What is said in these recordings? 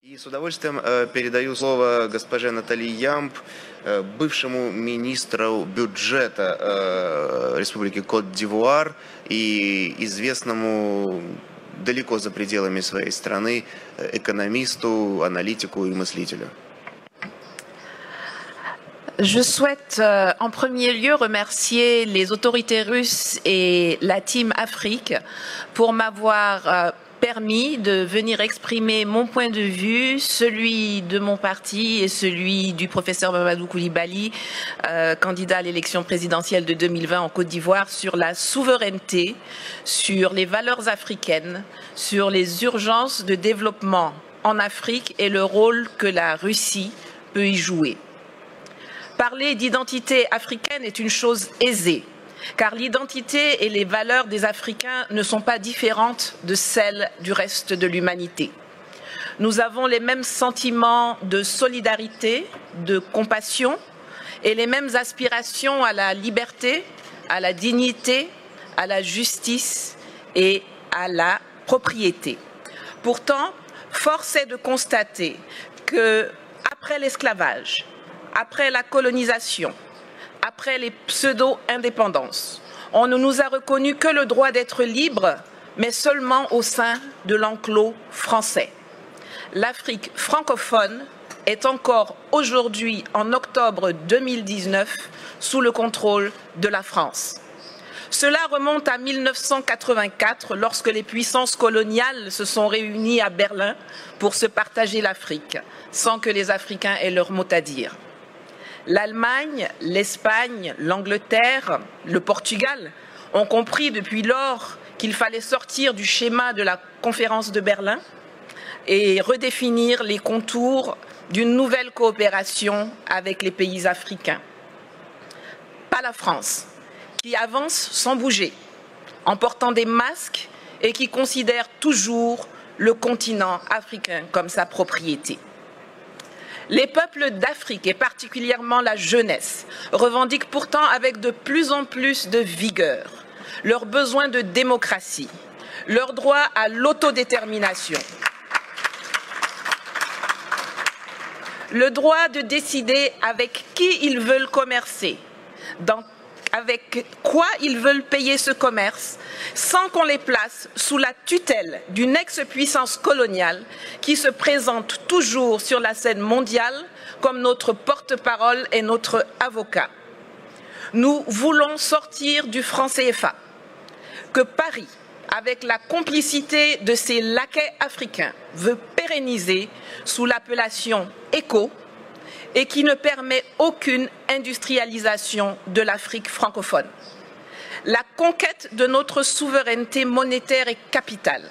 И с удовольствием передаю слово госпоже Натали Ямб, бывшему министру бюджета Республики Кот-д'Ивуар и известному далеко за пределами своей страны экономисту, аналитику и мыслителю. Je souhaite en premier lieu remercier les autorités russes et la Team Afrique pour m'avoir permis de venir exprimer mon point de vue, celui de mon parti et celui du professeur Mamadou Koulibaly, candidat à l'élection présidentielle de 2020 en Côte d'Ivoire, sur la souveraineté, sur les valeurs africaines, sur les urgences de développement en Afrique et le rôle que la Russie peut y jouer. Parler d'identité africaine est une chose aisée, car l'identité et les valeurs des Africains ne sont pas différentes de celles du reste de l'humanité. Nous avons les mêmes sentiments de solidarité, de compassion et les mêmes aspirations à la liberté, à la dignité, à la justice et à la propriété. Pourtant, force est de constater que, après l'esclavage, après la colonisation, après les pseudo-indépendances, on ne nous a reconnu que le droit d'être libre, mais seulement au sein de l'enclos français. L'Afrique francophone est encore aujourd'hui, en octobre 2019, sous le contrôle de la France. Cela remonte à 1984, lorsque les puissances coloniales se sont réunies à Berlin pour se partager l'Afrique, sans que les Africains aient leur mot à dire. L'Allemagne, l'Espagne, l'Angleterre, le Portugal ont compris depuis lors qu'il fallait sortir du schéma de la conférence de Berlin et redéfinir les contours d'une nouvelle coopération avec les pays africains. Pas la France, qui avance sans bouger, en portant des masques et qui considère toujours le continent africain comme sa propriété. Les peuples d'Afrique, et particulièrement la jeunesse, revendiquent pourtant avec de plus en plus de vigueur leur besoin de démocratie, leur droit à l'autodétermination, le droit de décider avec qui ils veulent commercer, avec quoi ils veulent payer ce commerce, sans qu'on les place sous la tutelle d'une ex-puissance coloniale qui se présente toujours sur la scène mondiale comme notre porte-parole et notre avocat. Nous voulons sortir du franc CFA, que Paris, avec la complicité de ses laquais africains, veut pérenniser sous l'appellation ECO, et qui ne permet aucune industrialisation de l'Afrique francophone. La conquête de notre souveraineté monétaire est capitale,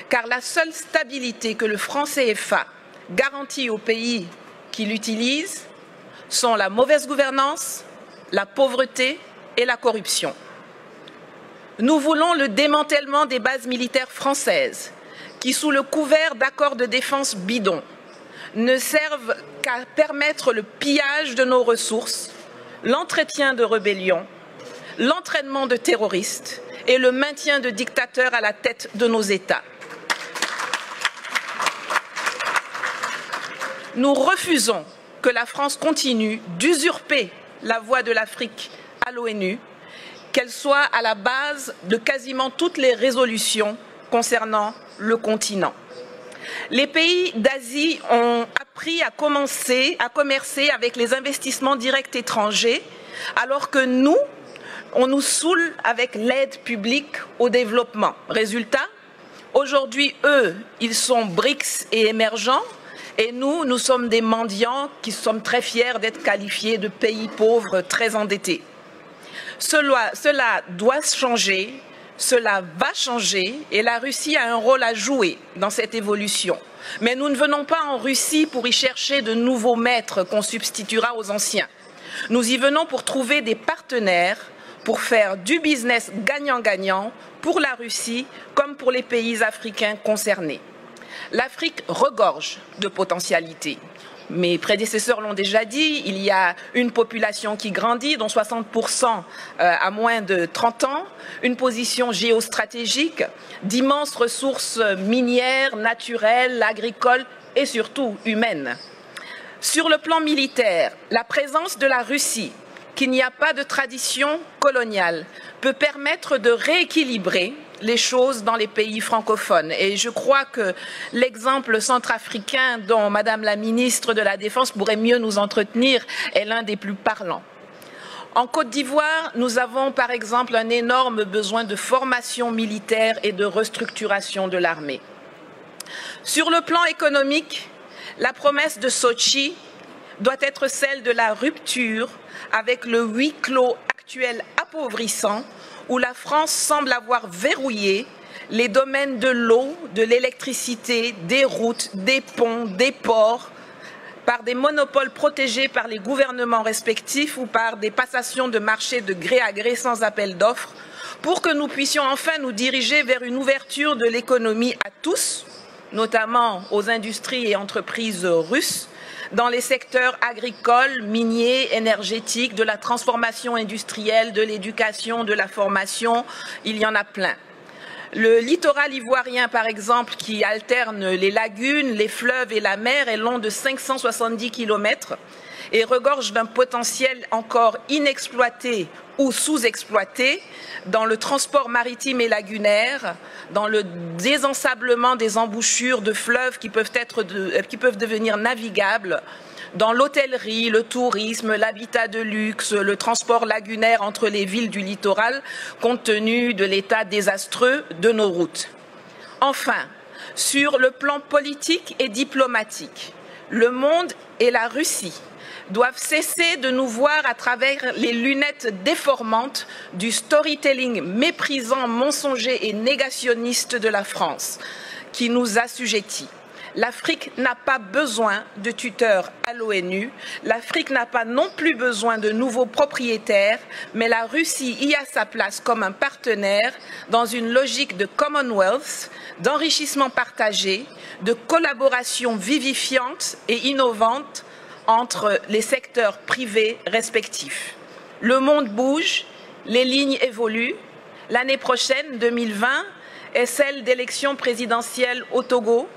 car la seule stabilité que le franc CFA garantit aux pays qui l'utilisent sont la mauvaise gouvernance, la pauvreté et la corruption. Nous voulons le démantèlement des bases militaires françaises, qui, sous le couvert d'accords de défense bidons, ne servent qu'à permettre le pillage de nos ressources, l'entretien de rébellions, l'entraînement de terroristes et le maintien de dictateurs à la tête de nos États. Nous refusons que la France continue d'usurper la voix de l'Afrique à l'ONU, qu'elle soit à la base de quasiment toutes les résolutions concernant le continent. Les pays d'Asie ont appris à commercer avec les investissements directs étrangers, alors que nous, on nous saoule avec l'aide publique au développement. Résultat, aujourd'hui, eux, ils sont BRICS et émergents, et nous, nous sommes des mendiants qui sommes très fiers d'être qualifiés de pays pauvres très endettés. Cela doit changer. Cela va changer et la Russie a un rôle à jouer dans cette évolution. Mais nous ne venons pas en Russie pour y chercher de nouveaux maîtres qu'on substituera aux anciens. Nous y venons pour trouver des partenaires, pour faire du business gagnant-gagnant pour la Russie comme pour les pays africains concernés. L'Afrique regorge de potentialités. Mes prédécesseurs l'ont déjà dit, il y a une population qui grandit, dont 60% à moins de 30 ans, une position géostratégique, d'immenses ressources minières, naturelles, agricoles et surtout humaine. Sur le plan militaire, la présence de la Russie, qui n'y a pas de tradition coloniale, peut permettre de rééquilibrer les choses dans les pays francophones. Et je crois que l'exemple centrafricain dont Madame la ministre de la Défense pourrait mieux nous entretenir est l'un des plus parlants. En Côte d'Ivoire, nous avons par exemple un énorme besoin de formation militaire et de restructuration de l'armée. Sur le plan économique, la promesse de Sochi doit être celle de la rupture avec le huis clos actuel appauvrissant où la France semble avoir verrouillé les domaines de l'eau, de l'électricité, des routes, des ponts, des ports, par des monopoles protégés par les gouvernements respectifs ou par des passations de marché de gré à gré sans appel d'offres, pour que nous puissions enfin nous diriger vers une ouverture de l'économie à tous, notamment aux industries et entreprises russes, dans les secteurs agricoles, miniers, énergétiques, de la transformation industrielle, de l'éducation, de la formation, il y en a plein. Le littoral ivoirien, par exemple, qui alterne les lagunes, les fleuves et la mer, est long de 570 km et regorge d'un potentiel encore inexploité ou sous-exploité dans le transport maritime et lagunaire, dans le désensablement des embouchures de fleuves qui peuvent devenir navigables, dans l'hôtellerie, le tourisme, l'habitat de luxe, le transport lagunaire entre les villes du littoral, compte tenu de l'état désastreux de nos routes. Enfin, sur le plan politique et diplomatique, le monde et la Russie doivent cesser de nous voir à travers les lunettes déformantes du storytelling méprisant, mensonger et négationniste de la France, qui nous assujettit. L'Afrique n'a pas besoin de tuteurs à l'ONU, l'Afrique n'a pas non plus besoin de nouveaux propriétaires, mais la Russie y a sa place comme un partenaire dans une logique de Commonwealth, d'enrichissement partagé, de collaboration vivifiante et innovante entre les secteurs privés respectifs. Le monde bouge, les lignes évoluent. L'année prochaine, 2020, est celle d'élections présidentielles au Togo,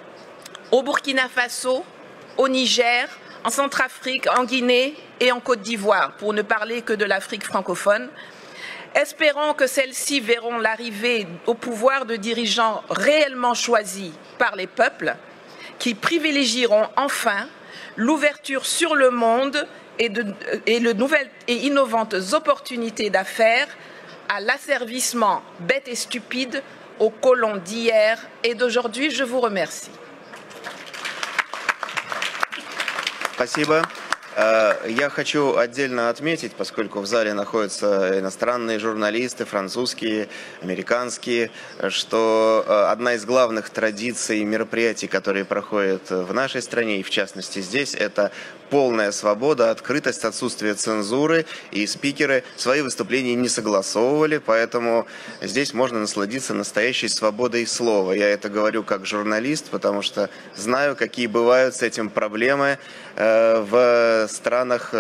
au Burkina Faso, au Niger, en Centrafrique, en Guinée et en Côte d'Ivoire, pour ne parler que de l'Afrique francophone. Espérons que celles-ci verront l'arrivée au pouvoir de dirigeants réellement choisis par les peuples, qui privilégieront enfin l'ouverture sur le monde et de nouvelles et innovantes opportunités d'affaires à l'asservissement bête et stupide aux colons d'hier et d'aujourd'hui. Je vous remercie. Спасибо. Я хочу отдельно отметить, поскольку в зале находятся иностранные журналисты, французские, американские, что одна из главных традиций мероприятий, которые проходят в нашей стране и в частности здесь, это полная свобода, открытость, отсутствие цензуры, и спикеры свои выступления не согласовывали, поэтому здесь можно насладиться настоящей свободой слова. Я это говорю как журналист, потому что знаю, какие бывают с этим проблемы в странах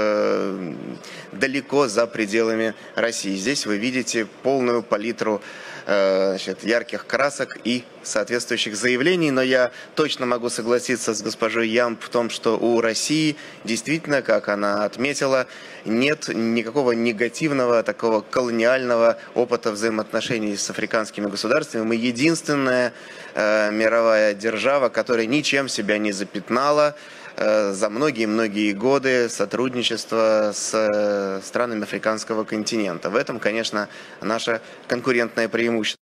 далеко за пределами России. Здесь вы видите полную палитру ярких красок и соответствующих заявлений, но я точно могу согласиться с госпожой Ямб в том, что у России действительно, как она отметила, нет никакого негативного, такого колониального опыта взаимоотношений с африканскими государствами. Мы единственная мировая держава, которая ничем себя не запятнала за многие-многие годы сотрудничества с странами африканского континента. В этом, конечно, наше конкурентное преимущество.